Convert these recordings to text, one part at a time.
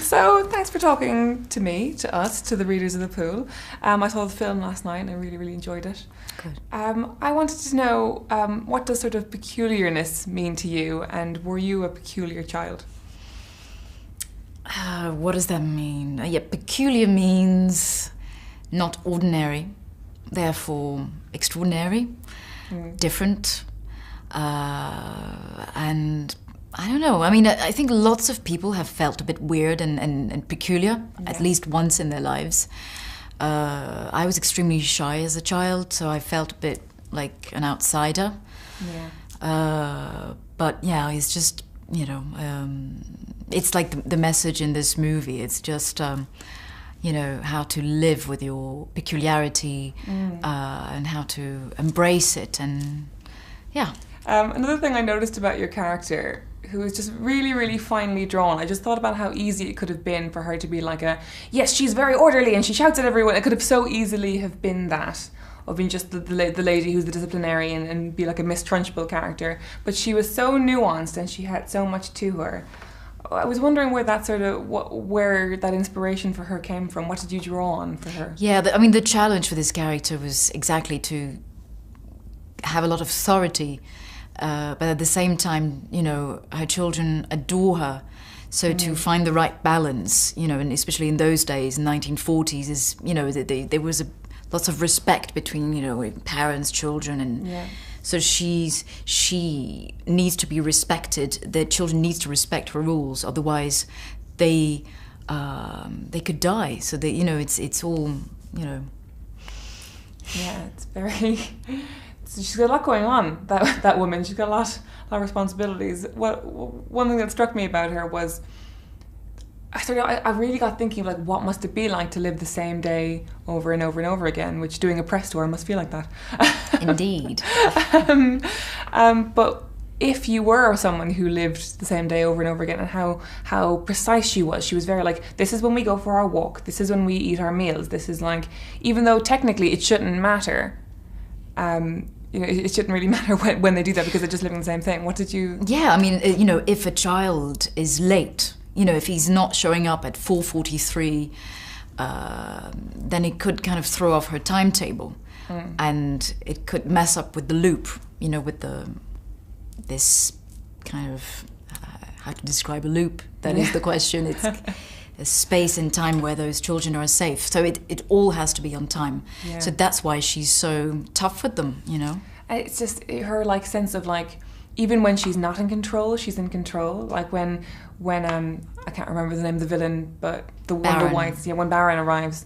So thanks for talking to me, to us, to the readers of the pool. I saw the film last night and I really, really enjoyed it. Good. I wanted to know, what does sort of peculiarness mean to you, and were you a peculiar child? What does that mean? Yeah, peculiar means not ordinary, therefore extraordinary, different, and I don't know. I mean, I think lots of people have felt a bit weird and peculiar, at least once in their lives. I was extremely shy as a child, so I felt a bit like an outsider. But yeah, it's just, it's like the message in this movie. It's just, how to live with your peculiarity and how to embrace it. And yeah. Another thing I noticed about your character, who was just really, really finely drawn, I just thought about how easy it could have been for her to be like yes, she's very orderly and she shouts at everyone. It could have so easily have been that, of being just the lady who's the disciplinarian and be like a Miss Trunchbull character. But she was so nuanced and she had so much to her. I was wondering where that where that inspiration for her came from. What did you draw on for her? Yeah, the challenge for this character was exactly to have a lot of authority, but at the same time, her children adore her. So to find the right balance, and especially in those days, 1940s, is there was lots of respect between parents, children, and so she needs to be respected. The children needs to respect her rules, otherwise they could die. So it's all Yeah, it's very. She's got a lot going on. That woman. She's got a lot of responsibilities. One thing that struck me about her was, I really got thinking of what must it be like to live the same day over and over and over again, which doing a press tour must feel like that. Indeed. But if you were someone who lived the same day over and over again, and how precise she was very this is when we go for our walk, this is when we eat our meals, this is even though technically it shouldn't matter, it shouldn't really matter when they do that because they're just living the same thing. What did you... Yeah, I mean, if a child is late, if he's not showing up at 4:43, then it could kind of throw off her timetable. And it could mess up with the loop, with this kind of... how to describe a loop? That is the question. It's a space and time where those children are safe. So it all has to be on time. Yeah. So that's why she's so tough with them, It's just her sense of even when she's not in control, she's in control. When I can't remember the name of the villain, but the Wonder Whites, when Baron arrives,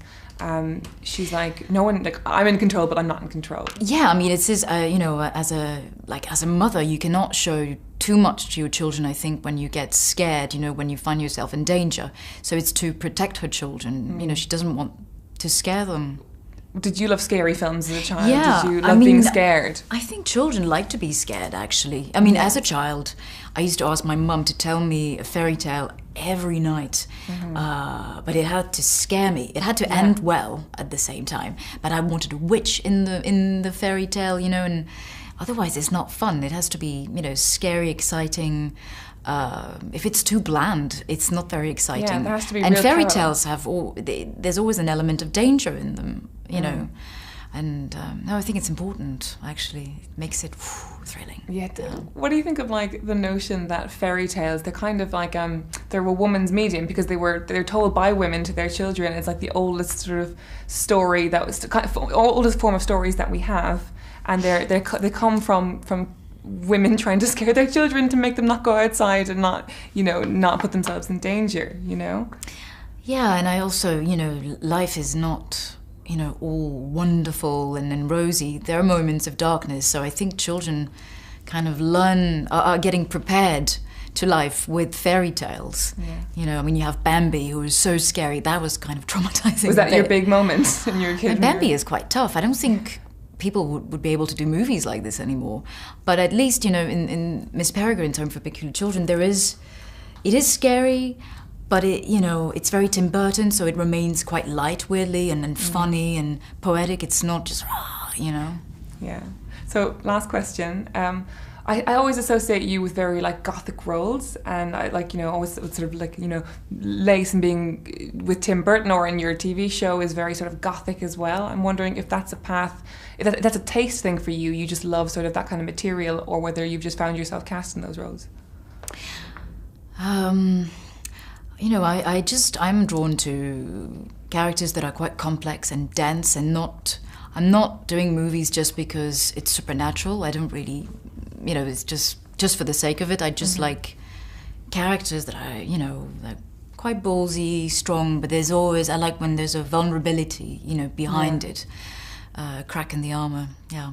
she's no one, I'm in control, but I'm not in control. Yeah, I mean, it says, as a mother, you cannot show too much to your children, I think, when you get scared, when you find yourself in danger. So it's to protect her children. She doesn't want to scare them. Did you love scary films as a child? Yeah. Did you love being scared? I think children like to be scared, actually. I mean, as a child, I used to ask my mum to tell me a fairy tale every night, but it had to scare me. It had to end well at the same time. But I wanted a witch in the fairy tale, and otherwise it's not fun. It has to be, scary, exciting. If it's too bland, it's not very exciting. Yeah, there has to be and real fairy power. tales there's always an element of danger in them, know. And no, I think it's important, actually. It makes it thrilling. Yeah. What do you think of the notion that fairy tales, they're kind of they're a woman's medium because they're told by women to their children. It's the oldest sort of story that was kind of oldest form of stories that we have, and they come from women trying to scare their children to make them not go outside and not put themselves in danger. Yeah, and I also life is not all wonderful and rosy. There are moments of darkness, so I think children kind of are getting prepared to life with fairy tales. Yeah. I mean, you have Bambi, who was so scary. That was kind of traumatizing. Was that your big moment when you were a kid? And Bambi is quite tough. I don't think people would be able to do movies like this anymore. But at least, in Miss Peregrine's Home for Peculiar Children, it is scary, but it's very Tim Burton, so it remains quite light, weirdly, and funny and poetic. It's not just, Yeah. So, last question. I always associate you with very like gothic roles, and I like, you know, always sort of like, you know, Lace and being with Tim Burton or in your TV show is very sort of gothic as well. I'm wondering if that's a path, if that's a taste thing for you. You just love sort of that kind of material, or whether you've just found yourself cast in those roles. You know, I'm drawn to characters that are quite complex and dense, and I'm not doing movies just because it's supernatural. I don't really, you know, it's just for the sake of it. I just like characters that are, you know, like quite ballsy, strong, but I like when there's a vulnerability, you know, behind it, crack in the armor, yeah.